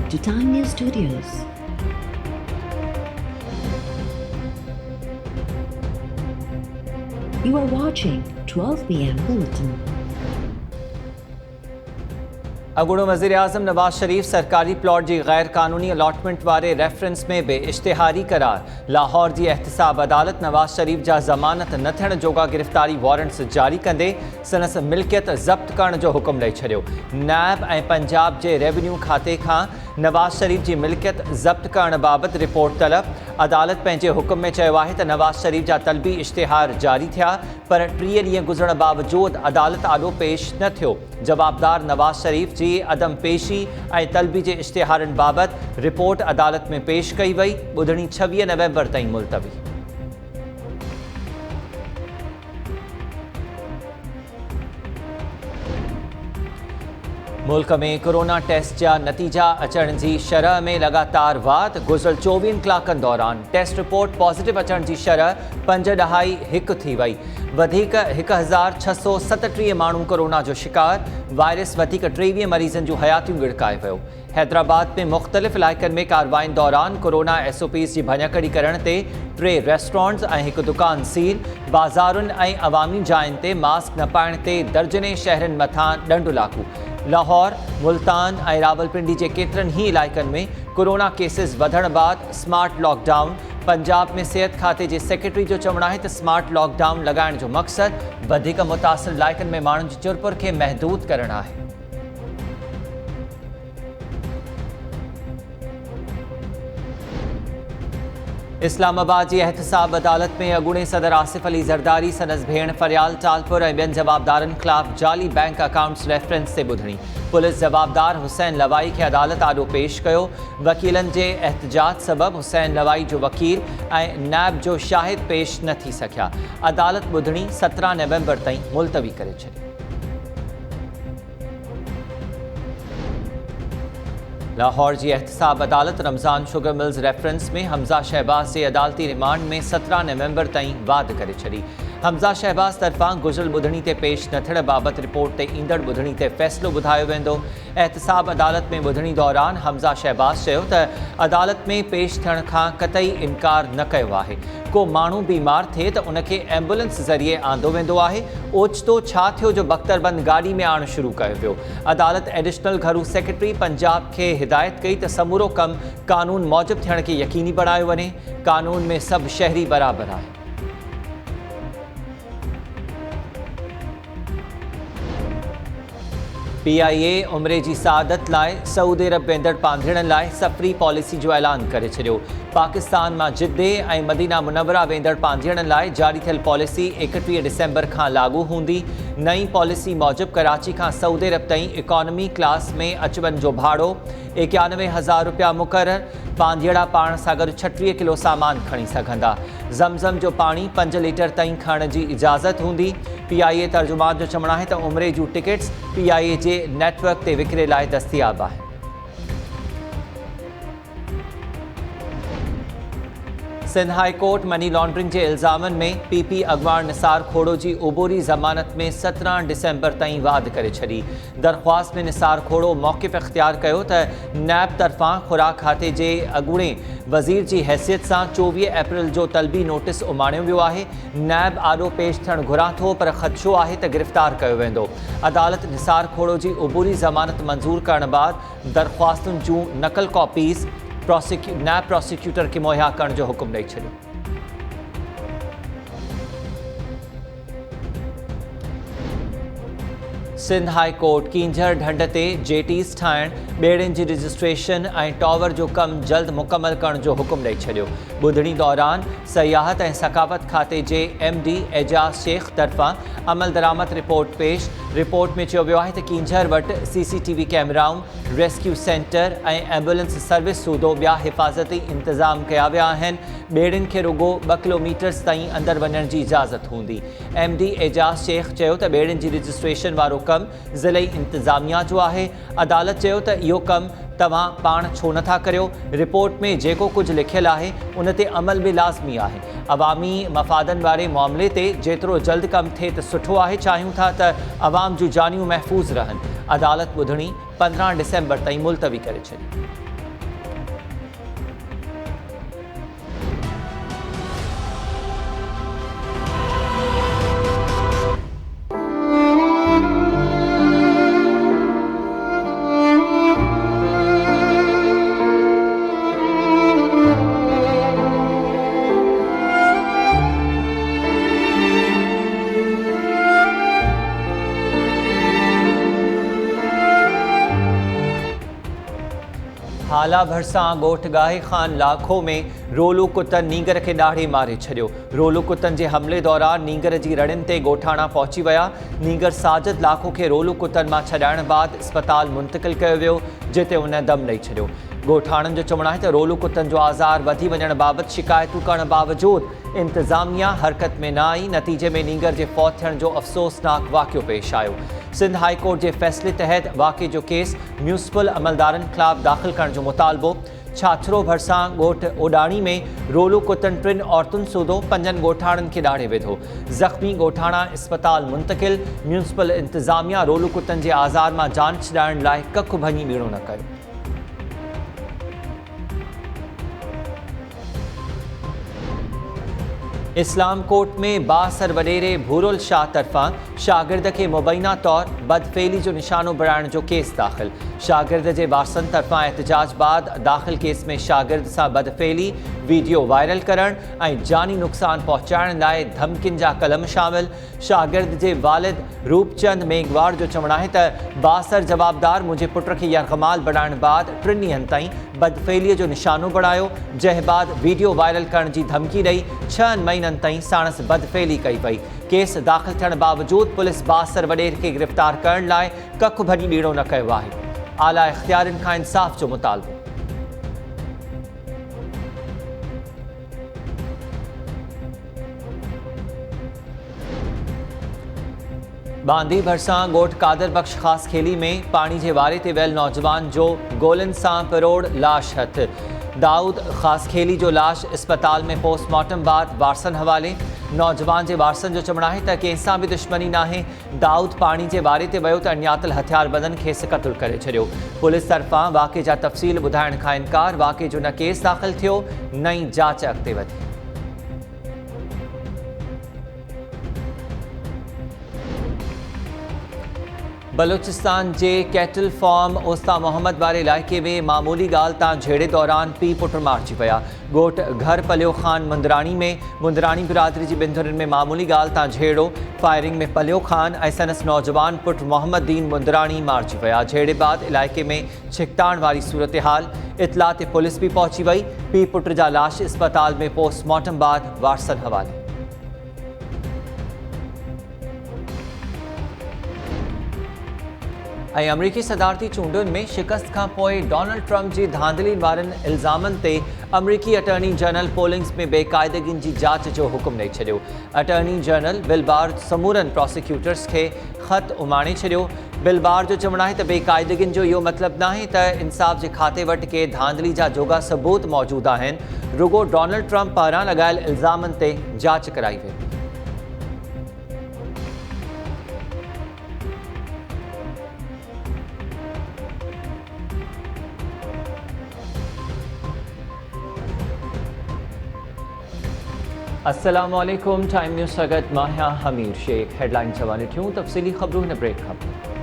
to Time News Studios. You are watching 12 PM Bulletin. अगुड़ो वज़ीर आज़म नवाज शरीफ सरकारी plot जी गैर कानूनी अलॉटमेंट वारे रेफरेंस में भी इश्तिहारी करार। लाहौर की एहतसाब अदालत नवाज शरीफ जा ज़मानत न थियण जोगा गिरफ़्तारी वारंट्स जारी कंदे संदसि मिल्कियत ज़ब्त करण जो हुक्म ॾेई छॾियो। नायब ऐं पंजाब जे रेवेन्यू खाते खां नवाज शरीफ की मिल्कियत ज़ब्त करण बाबति रिपोर्ट तलब। अदालत पंहिंजे हुक्म में चयो आहे त नवाज शरीफ जा तलबी इश्तिहार जारी थिया, पर 3 ॾींहं गुज़रण बावजूद अदालत आॾो पेश न थियो। जवाबदार नवाज शरीफ जी अदम पेशी ऐं तलबी जे इश्तिहारनि बाबति रिपोर्ट अदालत में पेश कई वई। ॿुधणी 26 नवंबर ताईं मुलतवी। मुल्क में कोरोना टेस्ट जा नतीजा अचण जी शरह में लगातार वाध। गुज़िरियल 24 कलाकनि दौरान टेस्ट रिपोर्ट पॉजिटिव अचण जी शरह 5.1 थी वई। वधीक 1637 माण्हू कोरोना जो शिकार। वायरस वधीक 23 मरीज़नि जूं हयातियूं गिड़काए वियो। हैदराबाद में मुख़्तलिफ़ इलाइक़नि में कार्रवाइनि दौरान कोरोना SOPs जी भञकड़ी करण ते 3 रेस्टोरेंट्स ऐं 1 दुकान सील। बाज़ारुनि ऐं अवामी जायुनि ते मास्क न पाइण ते दर्जने शहरनि मथां ॾंढ लागू। लाहौर, मुल्तान ऐं रावलपिंडी जे केतिरनि ई इलाइक़नि में कोरोना केसिस वधण बाद स्मार्ट लॉकडाउन। पंजाब में सेहत खाते जे सेक्रेटरी जो चवणु आहे त स्मार्ट लॉकडाउन लॻाइण जो मक़सदु वधीक मुतासिर इलाइक़नि में माण्हुनि जी चुरपुर खे महदूद करणु आहे। इस्लामाबाद की एहतसाब अदालत में अगूणे सदर आसिफ अली ज़रदारी सनस भेण फरियाल टालपुर ऐं ॿियनि जवाबदारनि ख़िलाफ़ जाली बैंक अकाउंट्स रेफरेंस से ॿुधणी। पुलिस जवाबदार हुसैन लवाई खे अदालत आॾो पेश कयो। वकीलनि जे एहतजाज सबबि हुसैन लवाई जो वकील ऐं नैब जो शाहिद पेश न थी सघिया। अदालत ॿुधणी 17 नवंबर ताईं मुलतवी करे छॾी। लाहौर की एहतसाब अदालत रमज़ान शुगर मिल्स रेफरेंस में हमज़ा शहबाज के अदालती रिमांड में 17 नवंबर ताईं वाध करे छॾी। हमज़ा शहबाज तरफ़ां गुज़िरियल ॿुधणी ते पेश न थियण बाबति रिपोर्ट ते ईंदड़ ॿुधणी ते फ़ैसिलो ॿुधायो वेंदो। एहतसाब अदालत में ॿुधणी दौरान हमज़ा शहबाज चयो त अदालत में पेश थियण खां कतई इनकार न कयो आहे। को माण्हू बीमार थिए त उनखे एम्बुलेंस ज़रिए आंदो वेंदो आहे। ओचितो छा थियो जो बख़्तरबंद गाड़ी में आणणु शुरू कयो वियो। अदालत एडिशनल घरू सेक्रेटरी पंजाब खे हिदायत कई त समूरो कमु कानून मौजिब थियण खे यकीनी बणायो वञे। कानून में सभु शहरी बराबरि आहे। PIA उमिरि जी सआदत लाइ सऊदी अरब वेंदड़ पांधेड़नि लाइ सफ़री पॉलिसी जो ऐलान करे छॾियो। पाकिस्तान मां जिद्दे ऐं मदीना मुनव्वरा वेंदड़ पांधेड़नि लाइ जारी थियल पॉलिसी 31 डिसेंबर खां लागू हूंदी। नई पॉलिसी मूजिबि कराची खां सऊदी अरब ताईं इकॉनमी क्लास में अचवञ जो भाड़ो 91,000 रुपया मुक़ररु। पांधेड़ा पाण सां गॾु 36 किलो सामान खणी सघंदा। ज़मज़म जो पाणी 5 लीटर ताईं खणण जी इजाज़त हूंदी। PIA तर्जुमान जो चवणु आहे त उमिरि जूं टिकट्स PIA जे नेटवर्क ते विकिरे लाइ दस्तियाब आहे। Sindh high court money laundering के इल्ज़ामनि में PP अगवान निसार खोड़ो की उबूरी ज़मानत में 17 डिसेंबर ताईं वाध करे छॾी। दरख्वास्त में निसार खोड़ो मौक़िफ़ इख्तियार कयो त नैब तरफ़ां खुराक खाते जे अगूणे वज़ीर की हैसियत से 24 अप्रैल जो तलबी नोटिस उमाणियो वियो आहे। नैब आॾो पेश थियण घुरां थो, पर ख़दशो आहे त गिरफ़्तार कयो वेंदो। अदालत निसार खोड़ो की उबूरी ज़मानत मंज़ूर करण बाद दरख्वास्तुनि जूं नकल कॉपीज़ नैब प्रोसिक्यूटर खे मुहैया करण जो हुक्म ॾेई छॾियो। सिंध हाई कोर्ट कींझर ढंढ ते जेटीज़ ठाहिण, ॿेड़ियुनि जी रजिस्ट्रेशन ऐं टावर जो कमु जल्द मुकमल करण जो हुक्म ॾेई छॾियो। ॿुधणी दौरान सियाहत ऐं सकाफ़त खाते जे MD एजाज़ शेख तरफ़ां अमल दरामद रिपोर्ट पेश। रिपोर्ट में चयो वियो आहे त कींझर वटि CCTV कैमराऊं, रेस्क्यू सेंटर ऐं एम्बुलेंस सर्विस सूदो ॿिया हिफ़ाज़ती इंतज़ाम कया विया आहिनि। ॿेड़ियुनि खे रुगो 2 किलोमीटर्स ताईं अंदरि वञण जी इजाज़त हूंदी। MD एजाज़ शेख चयो त ॿेड़ियुनि जी रजिस्ट्रेशन वारो कमु ज़िले इंतज़ामिया जो आहे। अदालत चयो त इहो कमु तव्हां पाण छो नथा करियो। रिपोर्ट में जेको कुझु लिखियलु आहे उन ते अमल बि लाज़मी आहे। अवामी मफ़ादनि वारे मामले ते जेतिरो जल्द कमु थिए त सुठो आहे। चाहियूं था त अवाम जूं जानियूं महफ़ूज़ रहनि। अदालत ॿुधणी 15 डिसेंबर ताईं मुलतवी करे छॾी। आला भरसां ॻोठ गाहे खान लाखो में रोलू कुतन नींगर के ॾाढ़े मारे छॾियो। रोलू कुतन जे हमले दौरान नींगर जी रड़ियुनि ते ॻोठाणा पहुची विया। नींगर साजिद लाखो के रोलू कुतन मां छॾाइण बाद अस्पताल मुंतक़िल कयो वियो, जिते उन दम ॾेई छॾियो। ॻोठाणनि जो चवणु आहे त रोलू कुतन जो आज़ार वधी वञण बाबति शिकायतूं करण बावजूदि इंतज़ामिया हरकत में न आई। नतीजे में नींगर जे फौत थियण जो अफ़सोसनाक वाक़ियो पेश आयो। सिंध हाई कोर्ट जे फ़ैसिले तहत वाक़े जो केस म्यूनिसिपल अमलदारनि ख़िलाफ़ दाख़िल करण जो मुतालबो। छाछरो भरसां ॻोठ ओडाणी में रोलू कुतन 3 औरतुनि सूधो 5 ॻोठाणनि खे ॾाढ़े विधो। ज़ख़्मी ॻोठाणा अस्पताल मुंतक़िल। म्यूनिसिपल इंतज़ामिया रोलू कुतन जे आज़ार मां जान छॾाइण लाइ कखु भञी ॿीणो न कयो। इस्लाम कोर्ट में बासर वडेरे भूरुल शाह तरफ़ां शागिर्द के मुबैना तौर बदफ़ेली जो निशानो बणाइण जो केस दाख़िल। शागिर्द जे वारसनि तरफ़ां एहतजाज बाद दाख़िल केस में शागिर्द सां बदफ़ेली, वीडियो वायरल करण ऐं जानी नुक़सान पहुचाइण लाइ धमकियुनि जा कलम शामिल। शागिर्द जे वालिद रूपचंद मेघवार जो चवणु आहे त बासर जवाबदार मुंहिंजे पुट खे यरग़माल बणाइण बाद 3 ॾींहंनि ताईं बदफ़ेलीअ जो निशानो बणायो, जंहिं बाद वीडियो वायरल करण जी धमकी ॾेई 6 महीननि ताईं साणस बदफ़ेली कई वई। केस दाख़िल थियण बावजूदि पुलिस बासर वडेर खे गिरफ़्तार करण लाइ कखु भञी ॿीणो न कयो आहे। आला इख़्तियारनि खां इंसाफ़ जो मुतालबो। बांदी भरसां ॻोठ कादर बख्श ख़ासि खेली में पाणी जे वारे ते वियल नौजवान जो गोलनि सां पिरोड़ लाश हथ। दाऊद ख़ासि खेली जो लाश अस्पताल में पोस्टमार्टम बाद वारसनि हवाले। नौजवान जे वारसनि जो चवणु आहे त कंहिंसां बि दुश्मनी नाहे। दाऊद पाणी जे वारे ते वियो त अणियातल हथियारबंदनि खेसि क़त्ल करे छॾियो। पुलिस तरफ़ां वाक़े जा तफ़सील ॿुधाइण खां इनकार। वाक़े जो न केस दाख़िल थियो, न ई जांच अॻिते वधी। बलूचिस्तान जे कैटल फार्म ओस्ता मोहम्मद वारे इलाइक़े में मामूली ॻाल्हि तां झेड़े दौरान पीउ पुटु मारिजी विया। ॻोठ घर पलियो ख़ान मुंदराणी में मुंदराणी बिरादरी जी ॿिनि में मामूली ॻाल्हि तां झेड़ो। फायरिंग में पलियो ख़ान ऐं संदसि नौजवान पुटु मोहम्मद दीन मुंदराणी मारिजी विया। झेड़े बाद इलाइक़े में छिकताण वारी सूरत हाल। इतला ते पुलिस बि पहुची वई। पीउ पुट जा लाश अस्पताल में पोस्टमार्टम बाद वारसनि हवाले। ऐं अमरीकी सदारती चूंडुनि में शिकस्त खां पोइ डोनाल्ड ट्रंप जी धांधली वारनि इल्ज़ामनि ते अमरीकी अटर्नी जनरल पोलिंग्स में बेक़ाइदगियुनि जी जांच जो हुकुम ॾेई छॾियो। अटर्नी जनरल बिल बार समूरनि प्रोसिक्यूटर्स खे ख़त उमाणे छॾियो। बिल बार जो चवणु आहे त बेक़ाइदगियुनि जो इहो मतिलबु नाहे त इंसाफ़ जे खाते वटि के धांधली जा जोगा सबूत मौजूदु आहिनि। रुगो डोनाल्ड ट्रंप पारां लॻायल इल्ज़ामनि ते जांच कराई वेई। अस्सलामुअलैकुम। टाइम न्यूज़ स्वागत मां हमीर शेख। हेडलाइन जवानी थियूं तफ़सीली ख़बरूं हिन ब्रेक खां।